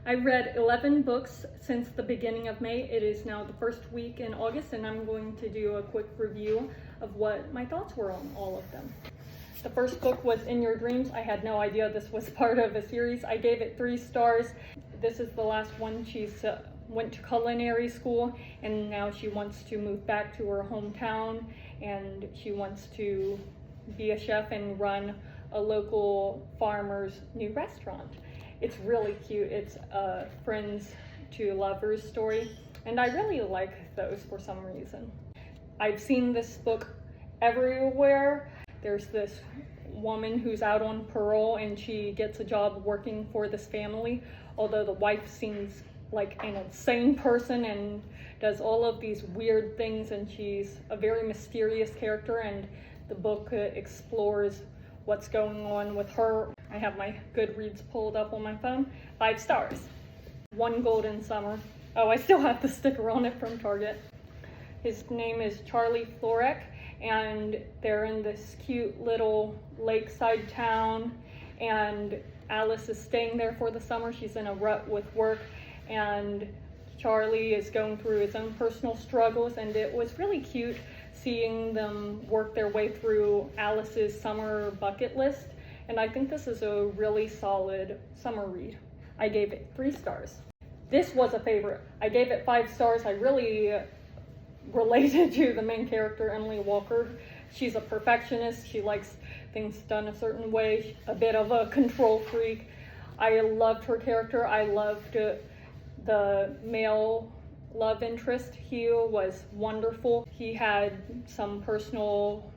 I've read 11 books since the beginning of May. It is now the first week in August, and I'm going to do a quick review of what my thoughts were on all of them. The first book was In Your Dreams. I had no idea this was part of a series. I gave it 3 stars. This is the last one. She's went to culinary school, and now she wants to move back to her hometown, and she wants to be a chef and run a local farmer's new restaurant. It's really cute. It's a friends to lovers story, and I really like those for some reason. I've seen this book everywhere. There's this woman who's out on parole, and she gets a job working for this family, although the wife seems like an insane person and does all of these weird things, and she's a very mysterious character, and the book explores what's going on with her. I have my Goodreads pulled up on my phone. 5 stars. One Golden Summer. Oh, I still have the sticker on it from Target. His name is Charlie Florek, and they're in this cute little lakeside town, and Alice is staying there for the summer. She's in a rut with work, and Charlie is going through his own personal struggles, and it was really cute seeing them work their way through Alice's summer bucket list, and I think this is a really solid summer read. I gave it 3 stars. This was a favorite. I gave it 5 stars. I really related to the main character, Emily Walker. She's a perfectionist. She likes things done a certain way, a bit of a control freak. I loved her character. I loved the male love interest. Hugh was wonderful. He had some personal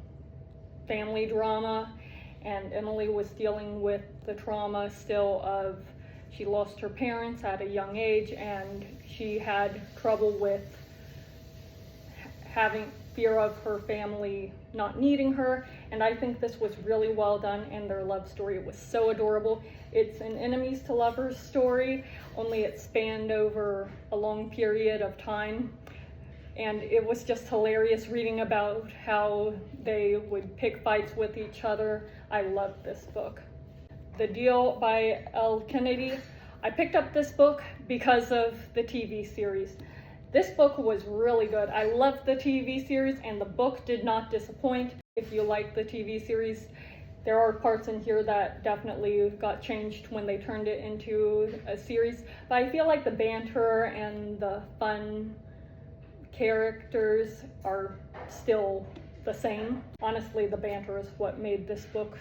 family drama, and Emily was dealing with the trauma still of she lost her parents at a young age, and she had trouble with having fear of her family not needing her, and I think this was really well done, and their love story was so adorable. It's an enemies to lovers story, only it spanned over a long period of time, and it was just hilarious reading about how they would pick fights with each other. I loved this book. The Deal by Elle Kennedy. I picked up this book because of the TV series. This book was really good. I loved the TV series, and the book did not disappoint. If you like the TV series, there are parts in here that definitely got changed when they turned it into a series, but I feel like the banter and the fun characters are still the same. Honestly, the banter is what made this book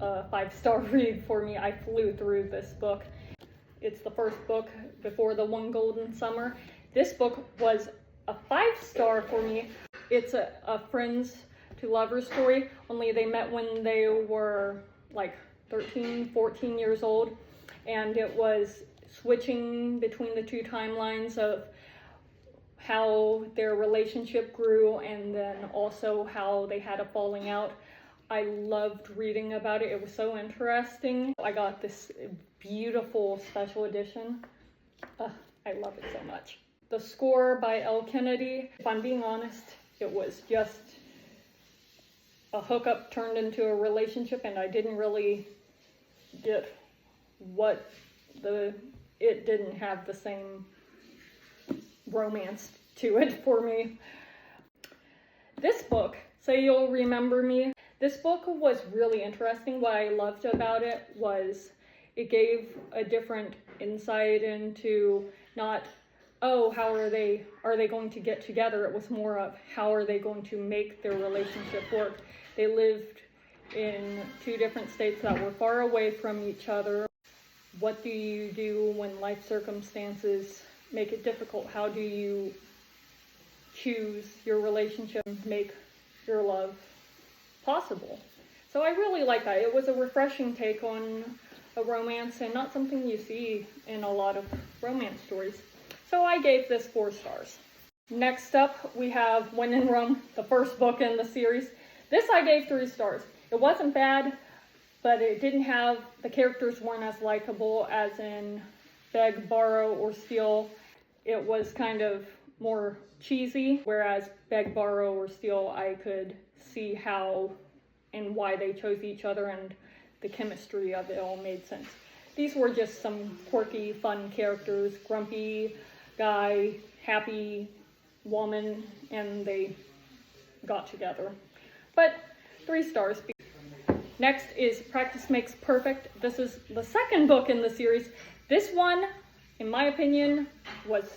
a 5-star read for me. I flew through this book. It's the first book before the One Golden Summer. This book was a 5-star for me. It's a friends to lovers story, only they met when they were like 13, 14 years old, and it was switching between the 2 timelines of how their relationship grew and then also how they had a falling out. I loved reading about it. It was so interesting. I got this beautiful special edition. I love it so much. The Score by Elle Kennedy. If I'm being honest, it was just a hookup turned into a relationship, and I didn't really get what it didn't have the same romance to it for me. This book, Say You'll Remember Me. This book was really interesting. What I loved about it was it gave a different insight into not, oh, how are they going to get together? It was more of how are they going to make their relationship work. They lived in 2 different states that were far away from each other. What do you do when life circumstances make it difficult? How do you choose your relationship and make your love possible? So I really like that. It was a refreshing take on a romance and not something you see in a lot of romance stories. So I gave this 4 stars. Next up, we have When in Rome, the first book in the series. This I gave 3 stars. It wasn't bad, but it didn't have, the characters weren't as likable as in Beg, Borrow, or Steal. It was kind of more cheesy, whereas Beg, Borrow, or Steal, I could see how and why they chose each other, and the chemistry of it all made sense. these were just some quirky, fun characters. Grumpy guy, happy woman, and they got together. But 3 stars. Next is Practice Makes Perfect. This is the second book in the series. This one, in my opinion, was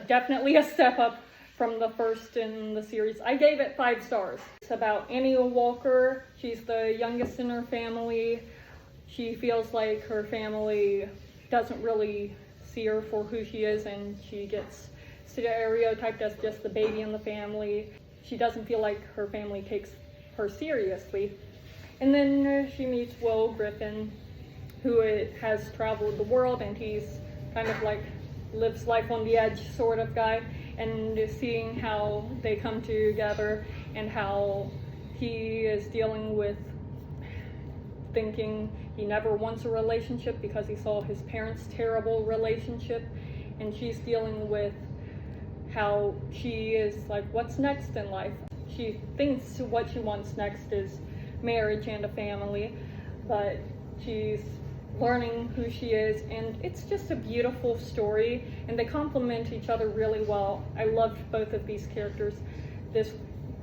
definitely a step up from the first in the series. I gave it 5 stars. It's about Annie Walker. She's the youngest in her family. She feels like her family doesn't really see her for who she is, and she gets stereotyped as just the baby in the family. She doesn't feel like her family takes her seriously. And then she meets Will Griffin, who has traveled the world, and he's kind of like lives life on the edge sort of guy, and seeing how they come together and how he is dealing with thinking he never wants a relationship because he saw his parents' terrible relationship, and she's dealing with how she is like, what's next in life? She thinks what she wants next is marriage and a family, but she's learning who she is, and it's just a beautiful story, and they complement each other really well. I loved both of these characters. This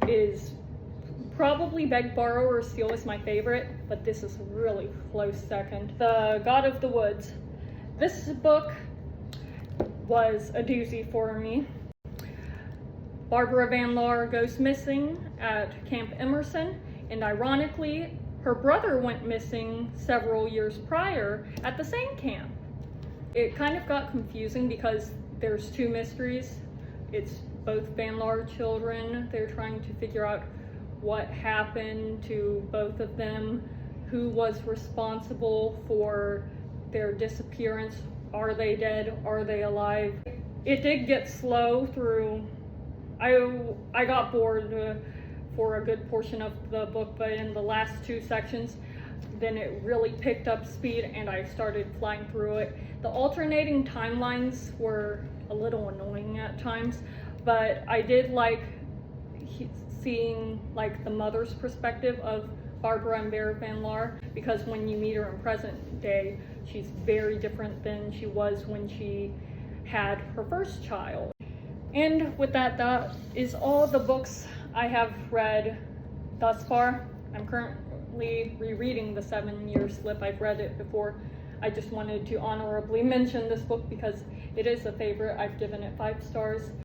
is probably Beg, Borrow, or Steal is my favorite, but this is a really close second. The God of the Woods. This book was a doozy for me. Barbara Van Laar goes missing at Camp Emerson, and ironically, her brother went missing several years prior at the same camp. It kind of got confusing because there's 2 mysteries. It's both Van Laar children. They're trying to figure out what happened to both of them, who was responsible for their disappearance. Are they dead? Are they alive? It did get slow through. I got bored for a good portion of the book, but in the last 2 sections, then it really picked up speed and I started flying through it. The alternating timelines were a little annoying at times, but I did like seeing like the mother's perspective of Barbara and Vera Van Laar, because when you meet her in present day, she's very different than she was when she had her first child. And with that, that is all the books I have read thus far. I'm currently rereading The 7-Year Slip. I've read it before. I just wanted to honorably mention this book because it is a favorite. I've given it 5 stars.